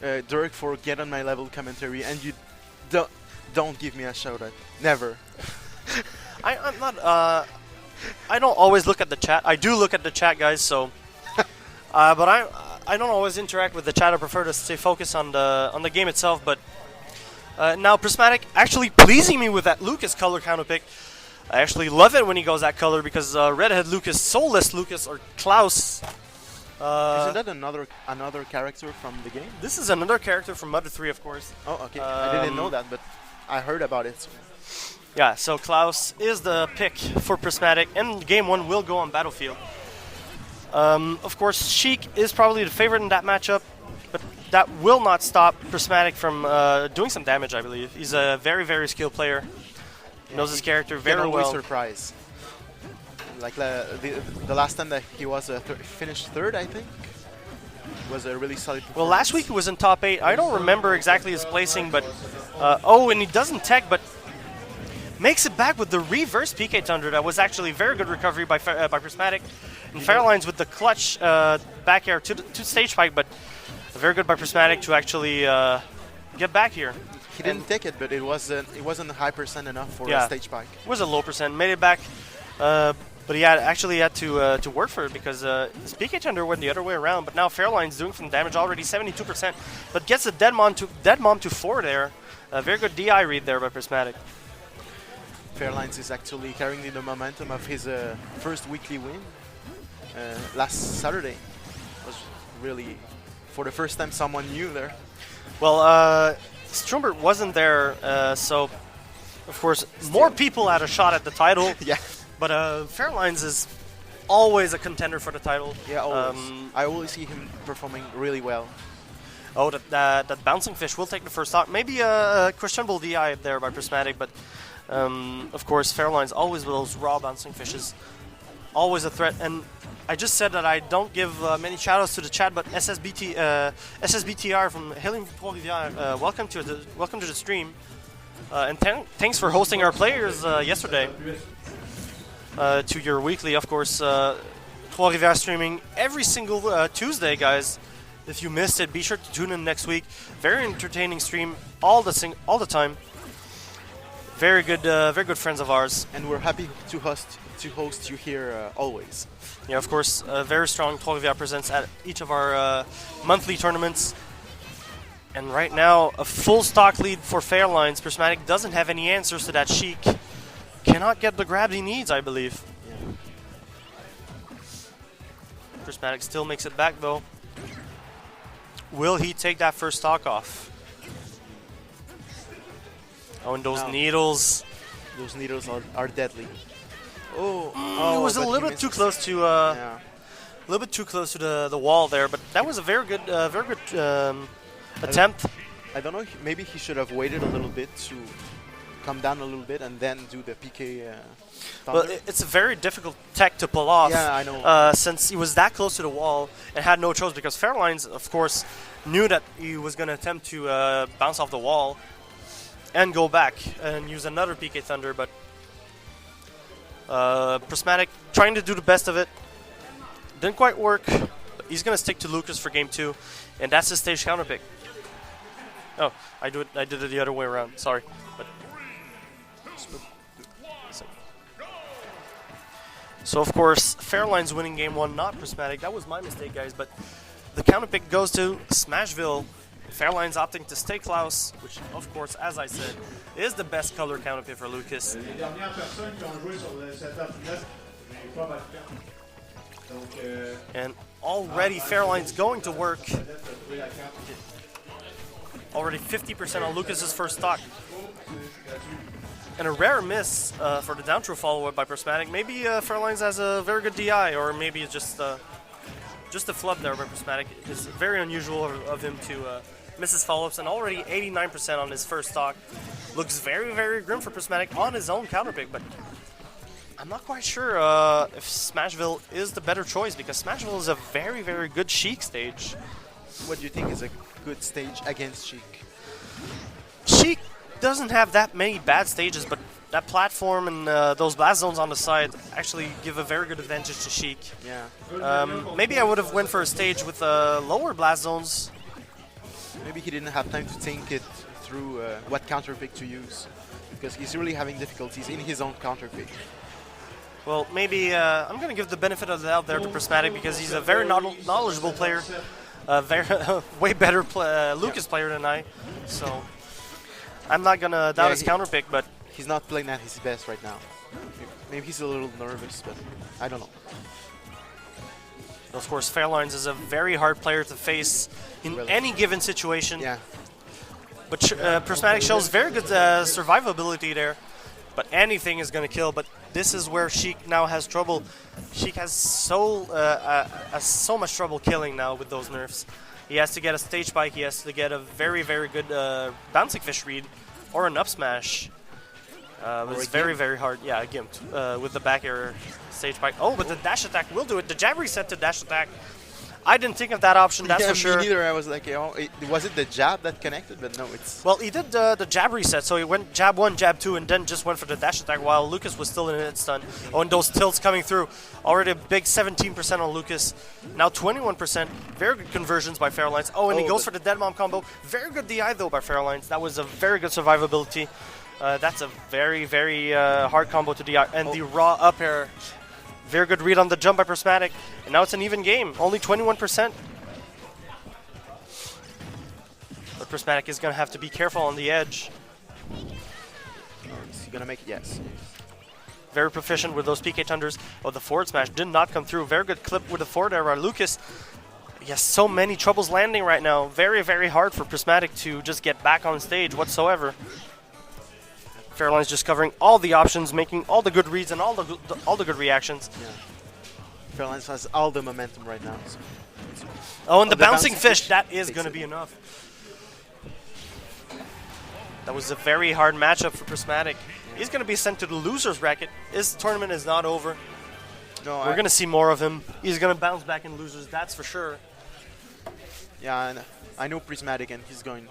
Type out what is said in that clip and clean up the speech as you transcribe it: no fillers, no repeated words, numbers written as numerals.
Dirk for Get on My Level commentary, and you don't give me a shout out. Never. I'm not. I don't always look at the chat. I do look at the chat, guys. So, but I don't always interact with the chat. I prefer to stay focused on the game itself. But now Prysmatic actually pleasing me with that Lucas color counter pick. I actually love it when he goes that color because Redhead Lucas, Soulless Lucas, or Klaus. Isn't that another character from the game? This is another character from Mother 3, of course. Oh, okay. I didn't know that, but I heard about it. So. Yeah, so Klaus is the pick for Prysmatic, and Game 1 will go on Battlefield. Of course, Sheik is probably the favorite in that matchup, but that will not stop Prysmatic from doing some damage, I believe. He's a very, very skilled player. He knows his character very well. Surprise. Like the last time that he was finished third, I think, was a really solid performance. Well, last week he was in top 8. I don't remember exactly his placing, but oh, and he doesn't tech, but makes it back with the reverse PK Thunder. That was actually very good recovery by Prysmatic. And Fairlines with the clutch back air to stage spike, but very good by Prysmatic to actually get back here. He didn't take it, but it wasn't high percent enough for a stage spike. It was a low percent, made it back, but he actually had to work for it because his PK Thunder went the other way around. But now Fairlines doing some damage already, 72%, but gets a dead mom to 4 there. A very good DI read there by Prysmatic. Fairlines is actually carrying the momentum of his first weekly win last Saturday. It was really, for the first time, someone new there. Well, Strumbert wasn't there, so of course more people had a shot at the title. Yeah. But Fairlines is always a contender for the title. Yeah, always. I always see him performing really well. Oh, that bouncing fish will take the first stock. Maybe a questionable DI there by Prysmatic, but of course Fairlines always with those raw bouncing fishes. Always a threat. And I just said that I don't give many shoutouts to the chat, but SSBTR from Hailing from Trois-Rivières, welcome to the stream. And thanks for hosting our players yesterday. To your weekly, of course, Trois-Rivières streaming every single Tuesday, guys. If you missed it, be sure to tune in next week. Very entertaining stream all the time. Very good friends of ours. And we're happy to host you here always. Yeah, of course, very strong Trois-Rivières presence at each of our monthly tournaments. And right now, a full stock lead for Fairlines. Prysmatic doesn't have any answers to that Sheik. Cannot get the grab he needs, I believe. Yeah. Prysmatic still makes it back, though. Will he take that first stock off? Oh, and those needles. Those needles are deadly. Oh, it was a little bit too close to a little bit too close to the wall there, but that was a very good attempt. I don't know. Maybe he should have waited a little bit to come down a little bit and then do the PK. Well, it's a very difficult tech to pull off. Yeah, I know. Since he was that close to the wall and had no choice, because Fairlines, of course, knew that he was going to attempt to bounce off the wall and go back and use another PK Thunder, but Prysmatic trying to do the best of it. Didn't quite work. But he's going to stick to Lucas for game 2, and that's his stage counter pick. Oh, I did it the other way around. Sorry. But so of course, Fairlines winning game 1, not Prysmatic. That was my mistake, guys. But the counter pick goes to Smashville. Fairlines opting to stay Klaus, which, of course, as I said, is the best color counter pick for Lucas. And already Fairlines going to work. Already 50% on Lucas's first stock. And a rare miss for the down throw follow-up by Prysmatic. Maybe Fairlines has a very good DI, or maybe it's just a flub there by Prysmatic. It's very unusual of him to miss his follow-ups, and already 89% on his first stock. Looks very, very grim for Prysmatic on his own counter pick, but I'm not quite sure if Smashville is the better choice, because Smashville is a very, very good Sheik stage. What do you think is a good stage against Sheik? Sheik doesn't have that many bad stages, but that platform and those blast zones on the side actually give a very good advantage to Sheik. Yeah. Maybe I would have went for a stage with lower blast zones. Maybe he didn't have time to think it through what counter pick to use, because he's really having difficulties in his own counter pick. Well, maybe I'm going to give the benefit of the doubt there to Prysmatic because he's a very knowledgeable player, very way better Lucas player than I. So I'm not going to doubt his counter pick, but he's not playing at his best right now. Maybe he's a little nervous, but I don't know. Of course, Fairlines is a very hard player to face in any given situation. Yeah. But Prysmatic shows very good survivability there. But anything is going to kill. But this is where Sheik now has trouble. Sheik has so much trouble killing now with those nerfs. He has to get a stage spike. He has to get a very, very good bouncing fish read or an up smash. It's very, very hard. Yeah, a gimp with the back air stage spike. Oh, but the dash attack will do it. The jab reset to dash attack. I didn't think of that option, that's for sure. Me neither. I was like, was it the jab that connected? But no, it's... Well, he did the jab reset, so he went jab 1, jab 2, and then just went for the dash attack while Lucas was still in hit stun. Oh, and those tilts coming through. Already a big 17% on Lucas. Now 21%. Very good conversions by Fairlines. Oh, and he goes for the dead mom combo. Very good DI, though, by Fairlines. That was a very good survivability. That's a very, very hard combo to DI. And the raw up air. Very good read on the jump by Prysmatic. And now it's an even game. Only 21%. But Prysmatic is going to have to be careful on the edge. Is he going to make it? Yes. Very proficient with those PK Thunders. Oh, the forward smash did not come through. Very good clip with the forward air by Lucas. He has so many troubles landing right now. Very, very hard for Prysmatic to just get back on stage whatsoever. Fairlines just covering all the options, making all the good reads and all the good reactions. Yeah. Fairlines has all the momentum right now. So. Oh, and the bouncing fish, that is going to be enough. That was a very hard matchup for Prysmatic. He's going to be sent to the loser's bracket. His tournament is not over. No, we're going to see more of him. He's going to bounce back in losers, that's for sure. Yeah, and I know Prysmatic, and he's going